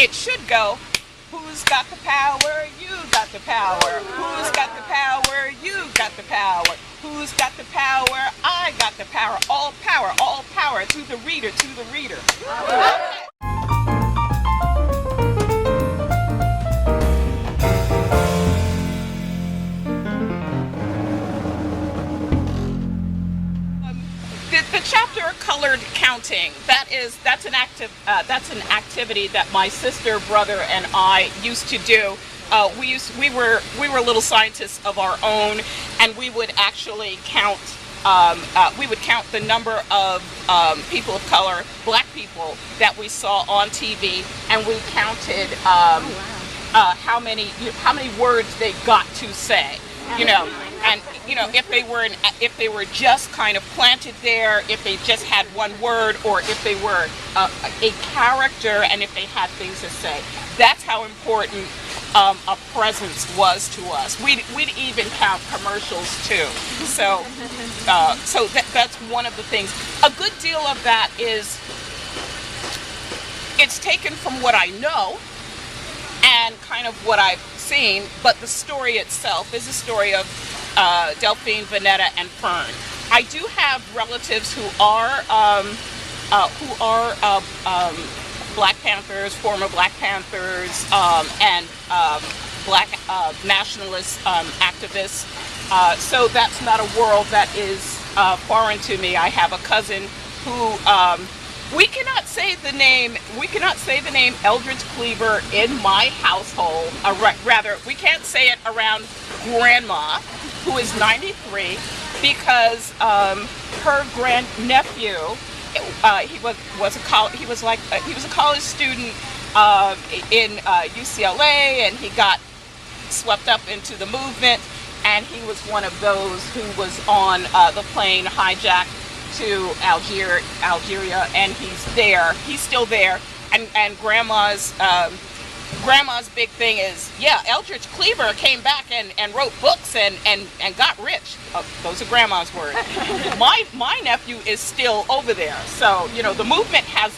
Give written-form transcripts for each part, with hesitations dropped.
it should go, who's got the power? You got the power. Who's got the power? You got the power. Who's got the power? I got the power. All power to the reader, to the reader. The chapter colored counting. That's an activity that my sister, brother, and I used to do. We were little scientists of our own, and we would actually count. We would count the number of people of color, black people, that we saw on TV, and we counted how many words they got to say. And if they were just kind of planted there, if they just had one word, or if they were a character, and if they had things to say. That's how important a presence was to us. We'd even count commercials too. So that's one of the things. A good deal of that is, it's taken from what I know and kind of what I've seen, but the story itself is a story of Delphine, Vanetta, and Fern. I do have relatives who are Black Panthers, former Black Panthers, and Black nationalist activists. So that's not a world that is foreign to me. I have a cousin who we cannot say the name Eldridge Cleaver in my household. Rather, we can't say it around Grandma, who is 93, because her grandnephew, he was a college student in UCLA, and he got swept up into the movement, and he was one of those who was on the plane hijacked to Algeria, and he's still there, and Grandma's big thing is, Eldridge Cleaver came back and wrote books and got rich. Those are Grandma's words. My nephew is still over there, so the movement has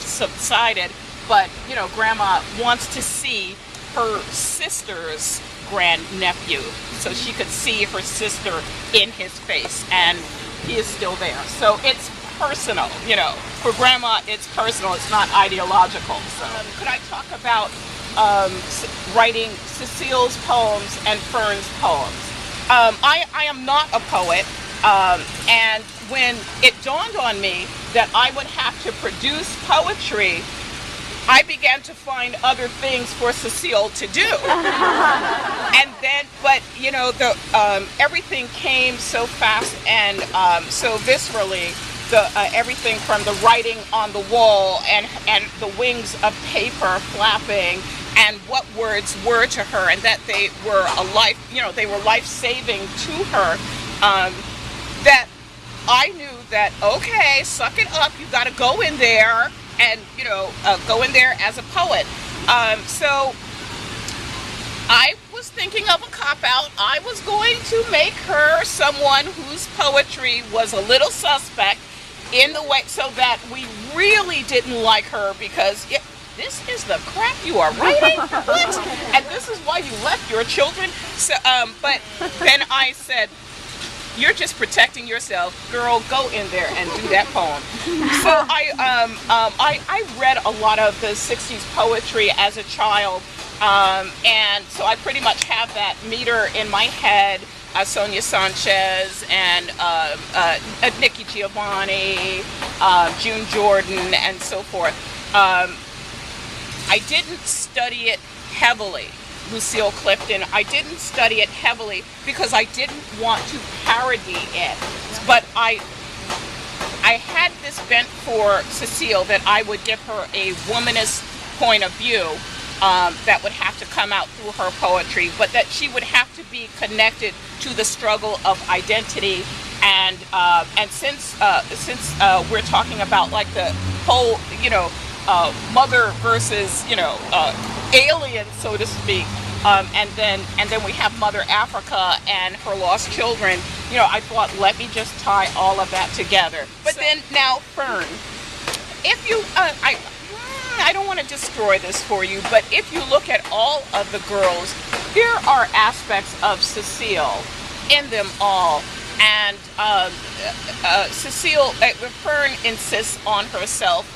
subsided, but Grandma wants to see her sister's grandnephew, so she could see her sister in his face, and he is still there. So it's personal, for Grandma it's personal, it's not ideological. So could I talk about writing Cecile's poems and Fern's poems? I am not a poet, and when it dawned on me that I would have to produce poetry, I began to find other things for Cecile to do. And then, but everything came so fast and so viscerally. Everything from the writing on the wall and the wings of paper flapping, and what words were to her, and that they were they were life-saving to her. That I knew that, okay, suck it up, you got to go in there and go in there as a poet. So I was thinking of a cop-out. I was going to make her someone whose poetry was a little suspect, in the way so that we really didn't like her, because this is the crap you are writing? What? And this is why you left your children? So, but then I said, you're just protecting yourself, girl. Go in there and do that poem. So I read a lot of the '60s poetry as a child, and so I pretty much have that meter in my head. Sonia Sanchez and Nikki Giovanni, June Jordan, and so forth. I didn't study it heavily. Lucille Clifton. I didn't study it heavily because I didn't want to parody it. But I had this bent for Cecile that I would give her a womanist point of view that would have to come out through her poetry, but that she would have to be connected to the struggle of identity. And since we're talking about like the whole, mother versus, alien, so to speak, and then we have Mother Africa and her lost children. I thought, let me just tie all of that together. But then now Fern, if you, to destroy this for you, but if you look at all of the girls, there are aspects of Cecile in them all. And Cecile, Fern insists on herself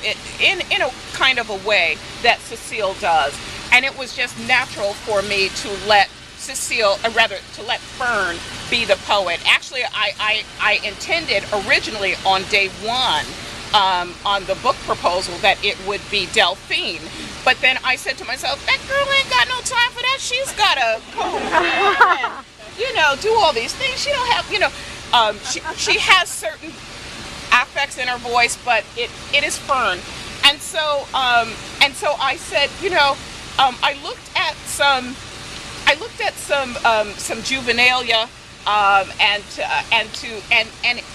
in a kind of a way that Cecile does. And it was just natural for me to let Cecile, rather to let Fern be the poet. Actually, I intended originally on day one, on the book proposal, that it would be Delphine. But then I said to myself, that girl ain't got no time for that. She's got to go and, do all these things. She don't have, she has certain affects in her voice, but it is Fern. And so I said, I looked at some juvenilia, and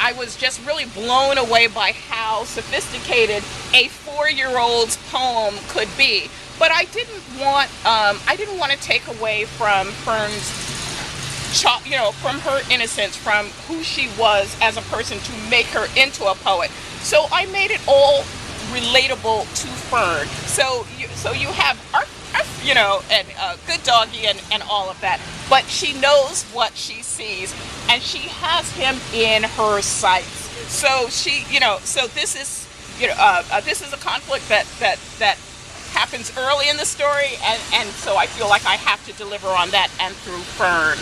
I was just really blown away by how sophisticated a 4-year-old's poem could be. But I didn't want to take away from Fern's, from her innocence, from who she was as a person, to make her into a poet. So I made it all relatable to Fern. So you have and good doggy and all of that. But she knows what she sees, and she has him in her sights. So so this is a conflict that happens early in the story, and so I feel like I have to deliver on that and through Fern.